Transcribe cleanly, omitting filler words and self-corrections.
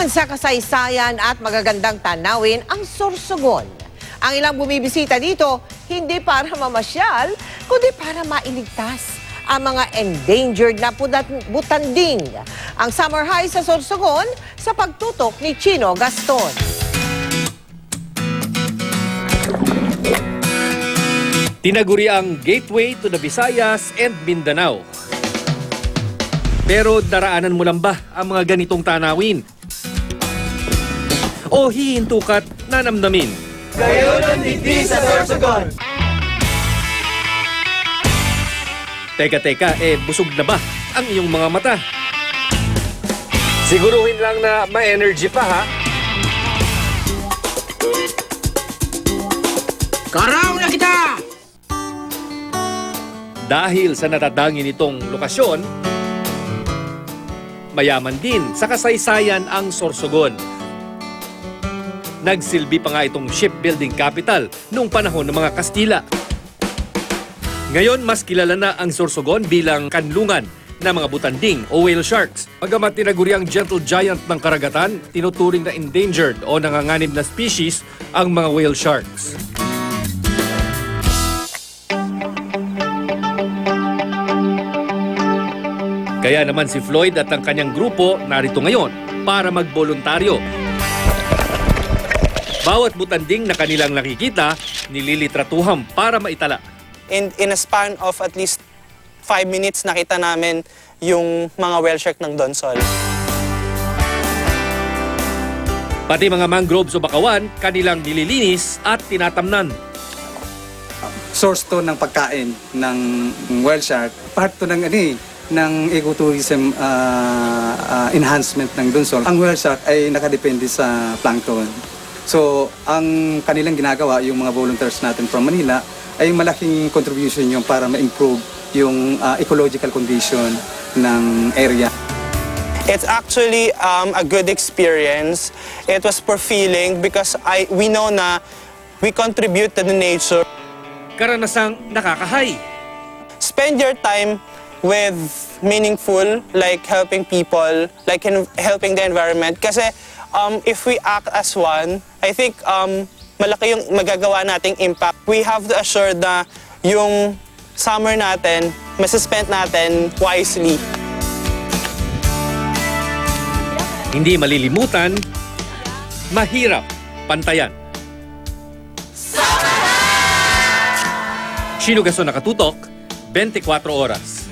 naman sa kasaysayan at magagandang tanawin ang Sorsogon. Ang ilang bumibisita dito, hindi para mamasyal, kundi para mailigtas ang mga endangered na butanding. Ang summer high sa Sorsogon sa pagtutok ni Chino Gaston. Tinaguri ang gateway to the Visayas and Mindanao. Pero daraanan mo lang ba ang mga ganitong tanawin? O hihintukat na namnamin? Kayo ng digdi sa Sorsogon! Teka, busog na ba ang iyong mga mata? Siguruhin lang na may energy pa, ha? Karaw na kita! Dahil sa natatangin nitong lokasyon, mayaman din sa kasaysayan ang Sorsogon. Nagsilbi pa nga itong shipbuilding capital noong panahon ng mga Kastila. Ngayon, mas kilala na ang Sorsogon bilang kanlungan ng mga butanding o whale sharks. Bagamat tinaguri ang gentle giant ng karagatan, tinuturing na endangered o nanganganib na species ang mga whale sharks. Kaya naman si Floyd at ang kanyang grupo narito ngayon para magboluntaryo. Bawat butanding na kanilang nakikita, nililitratuhan para maitala. In a span of at least 5 minutes, nakita namin yung mga whale shark ng Donsol. Pati mga mangroves o bakawan, kanilang nililinis at tinatamnan. Source to ng pagkain ng whale shark. Part to ng ng ecotourism enhancement ng Donsol. Ang whale shark ay nakadepende sa plankton. So, ang kanilang ginagawa, yung mga volunteers natin from Manila, ay malaking contribution yung para ma-improve yung ecological condition ng area. It's actually a good experience. It was fulfilling because we know na we contribute to the nature. Karanasang nakakahay. Spend your time with meaningful, like helping people, like helping the environment. Kasi if we act as one, I think malaki yung magagawa nating impact. We have to assure na yung summer natin, masispend natin wisely. Hindi malilimutan, mahirap pantayan. Chino Gaston, nakatutok, 24 oras.